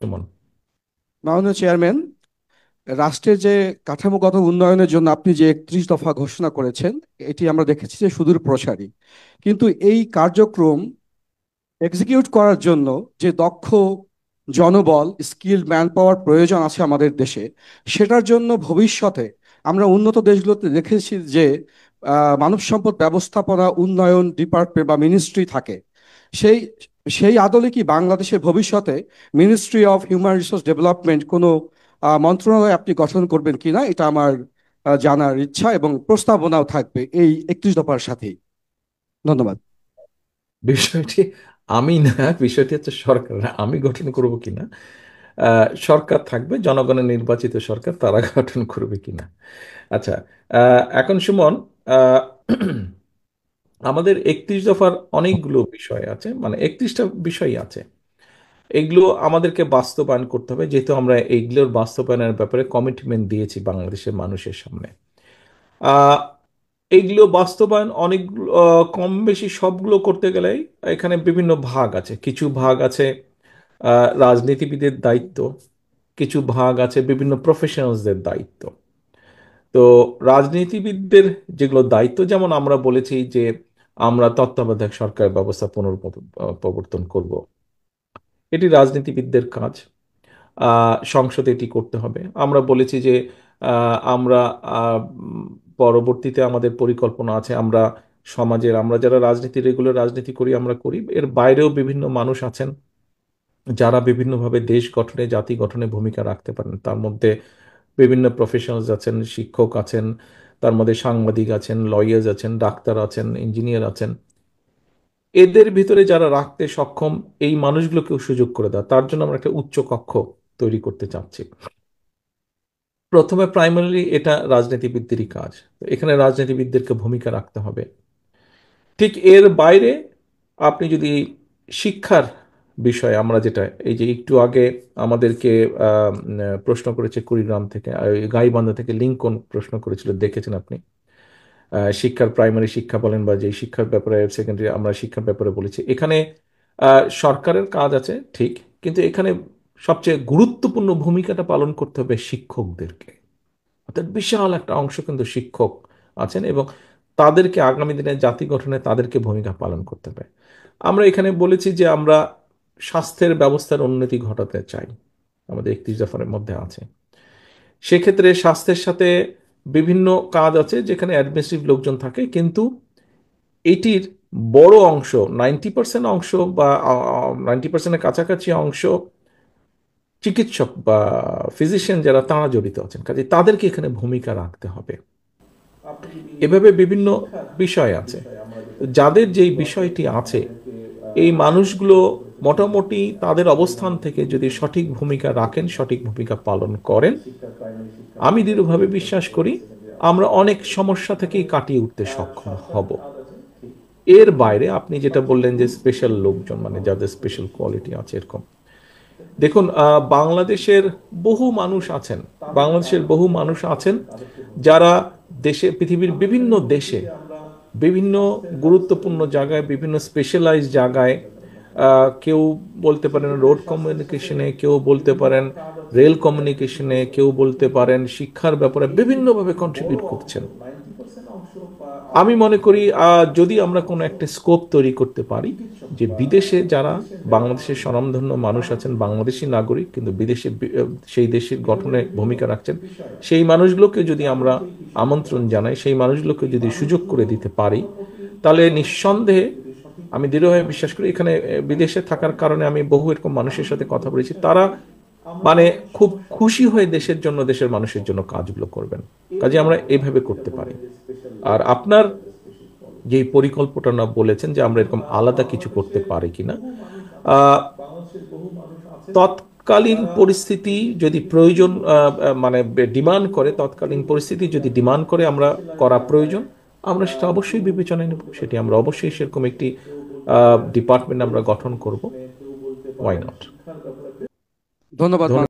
সুমন। মাননীয় চেয়ারম্যান, রাষ্ট্রের যে কাঠামোগত উন্নয়নের জন্য আপনি যে 31 দফা ঘোষণা করেছেন, এটি আমরা দেখেছি যে সুদূর প্রসারী। কিন্তু এই কার্যক্রম এক্সিকিউট করার জন্য যে দক্ষ জনবল, স্কিল ম্যান পাওয়ার প্রয়োজন আছে আমাদের দেশে, সেটার জন্য ভবিষ্যতে আমরা উন্নত দেশগুলোতে দেখেছি যে মানব সম্পদ ব্যবস্থাপনা উন্নয়ন ডিপার্টমেন্ট বা মিনিস্ট্রি থাকে। সেই সেই আদলে কি বাংলাদেশের ভবিষ্যতে ministry of human resource development কোনো মন্ত্রণালয় আপনি গঠন করবেন কিনা, এটা আমার জানার ইচ্ছা এবং প্রস্তাবনাও থাকবে এই 31 দফার সাথেই। ধন্যবাদ। বিষয়টি আমি না, বিষয়টি হচ্ছে সরকার। আমি গঠন করব কিনা, সরকার থাকবে, জনগণের নির্বাচিত সরকার, তারা গঠন করবে কিনা। আচ্ছা, এখন সুমন, আহ, আমাদের 31 দফার অনেকগুলো বিষয় আছে, মানে 31টা বিষয় আছে। এগুলো আমাদেরকে বাস্তবায়ন করতে হবে, যেহেতু আমরা এইগুলোর বাস্তবায়নের ব্যাপারে কমিটমেন্ট দিয়েছি বাংলাদেশের মানুষের সামনে। আহ, এইগুলো বাস্তবায়ন অনেকগুলো, কম বেশি সবগুলো করতে গেলে এখানে বিভিন্ন ভাগ আছে। কিছু ভাগ আছে রাজনীতিবিদের দায়িত্ব, কিছু ভাগ আছে বিভিন্ন প্রফেশনালসদের দায়িত্ব। তো রাজনীতিবিদদের যেগুলো দায়িত্ব, যেমন আমরা বলেছি যে আমরা তত্ত্বাবধায়ক সরকার ব্যবস্থা প্রবর্তন করব, এটি রাজনীতিবিদদের কাজ। সংসদে এটি করতে হবে। আমরা বলেছি যে আমরা পরবর্তীতে আমাদের পরিকল্পনা আছে, আমরা সমাজের, আমরা যারা রাজনীতি, রেগুলার রাজনীতি করি, আমরা করি, এর বাইরেও বিভিন্ন মানুষ আছেন যারা বিভিন্নভাবে দেশ গঠনে, জাতি গঠনে ভূমিকা রাখতে পারেন। তার মধ্যে বিভিন্ন প্রফেশনালস আছেন, শিক্ষক আছেন, তার মধ্যে সাংবাদিক আছেন, লয়ার্স আছেন, ডাক্তার আছেন, ইঞ্জিনিয়ার আছেন। এদের ভিতরে যারা রাখতে সক্ষম, এই মানুষগুলোকেও সুযোগ করে দেওয়া, তার জন্য আমরা একটা উচ্চ কক্ষ তৈরি করতে চাচ্ছি। প্রথমে প্রাইমারি এটা রাজনীতিবিদদেরই কাজ, তো এখানে রাজনীতিবিদদেরকে ভূমিকা রাখতে হবে। ঠিক এর বাইরে আপনি যদি শিক্ষার বিষয়ে, আমরা যেটা এই যে একটু আগে আমাদেরকে প্রশ্ন করেছে কুড়িগ্রাম থেকে, গাইবান্ধা থেকে লিঙ্কন প্রশ্ন করেছিল, দেখেছেন আপনি। শিক্ষার, প্রাইমারি শিক্ষা বলেন বা যে শিক্ষার ব্যাপারে, সেকেন্ডারি, আমরা শিক্ষার ব্যাপারে বলেছি। এখানে সরকারের কাজ আছে ঠিক, কিন্তু এখানে সবচেয়ে গুরুত্বপূর্ণ ভূমিকাটা পালন করতে হবে শিক্ষকদেরকে। অর্থাৎ বিশাল একটা অংশ কিন্তু শিক্ষক আছেন, এবং তাদেরকে আগামী দিনে জাতি গঠনে তাদেরকে ভূমিকা পালন করতে হবে। আমরা এখানে বলেছি যে আমরা স্বাস্থ্যের ব্যবস্থার উন্নতি ঘটাতে চাই, আমাদের 31 দফার মধ্যে আছে। সেক্ষেত্রে স্বাস্থ্যের সাথে বিভিন্ন কাজ আছে যেখানে অ্যাডমিনিস্ট্রেটিভ লোকজন থাকে, কিন্তু এটির বড় অংশ, 90% অংশ বা 90%-এর কাছাকাছি অংশ চিকিৎসক বা ফিজিশিয়ান যারা, তারা জড়িত আছেন, কাজে তাদেরকে এখানে ভূমিকা রাখতে হবে। এভাবে বিভিন্ন বিষয় আছে। যাদের যেই বিষয়টি আছে, এই মানুষগুলো মোটামুটি তাদের অবস্থান থেকে যদি সঠিক ভূমিকা রাখেন, সঠিক ভূমিকা পালন করেন, আমি দৃঢ়ভাবে বিশ্বাস করি আমরা অনেক সমস্যা থেকেই কাটিয়ে উঠতে সক্ষম হব। এর বাইরে আপনি যেটা বললেন যে স্পেশাল লোকজন, মানে যাদের স্পেশাল কোয়ালিটি আছে এরকম, দেখুন, বাংলাদেশের বহু মানুষ আছেন, বাংলাদেশের বহু মানুষ আছেন যারা দেশে, পৃথিবীর বিভিন্ন দেশে, বিভিন্ন গুরুত্বপূর্ণ জায়গায়, বিভিন্ন স্পেশালাইজ জায়গায়, কেউ বলতে পারেন রোড কমিউনিকেশনে, কেউ বলতে পারেন রেল কমিউনিকেশনে, কেউ বলতে পারেন শিক্ষার ব্যাপারে বিভিন্নভাবে কন্ট্রিবিউট করছেন। আমি মনে করি যদি আমরা কোনো একটা স্কোপ তৈরি করতে পারি, যে বিদেশে যারা বাংলাদেশের স্বনামধন্য মানুষ আছেন, বাংলাদেশি নাগরিক কিন্তু বিদেশে সেই দেশের গঠনে ভূমিকা রাখছেন, সেই মানুষগুলোকে যদি আমরা আমন্ত্রণ জানাই, সেই মানুষগুলোকে যদি সুযোগ করে দিতে পারি, তাহলে নিঃসন্দেহে আমি দৃঢ়ভাবে বিশ্বাস করি, এখানে বিদেশে থাকার কারণে আমি বহু এরকম মানুষের সাথে কথা বলেছি, তারা মানে খুব খুশি হয়ে দেশের জন্য, দেশের মানুষের জন্য কাজগুলো করবেন। কাজে আমরা এভাবে করতে পারি। আর আপনার যে পরিকল্পনা বলেছেন যে আমরা এরকম আলাদা কিছু করতে পারি কিনা, আহ, তৎকালীন পরিস্থিতি যদি প্রয়োজন, মানে ডিমান্ড করে, তৎকালীন পরিস্থিতি যদি ডিমান্ড করে আমরা করা প্রয়োজন, আমরা সেটা অবশ্যই বিবেচনায় নেব। সেটি আমরা অবশ্যই সেরকম একটি ডিপার্টমেন্ট আমরা গঠন করব। Why not. ধন্যবাদ। ধন্যবাদ।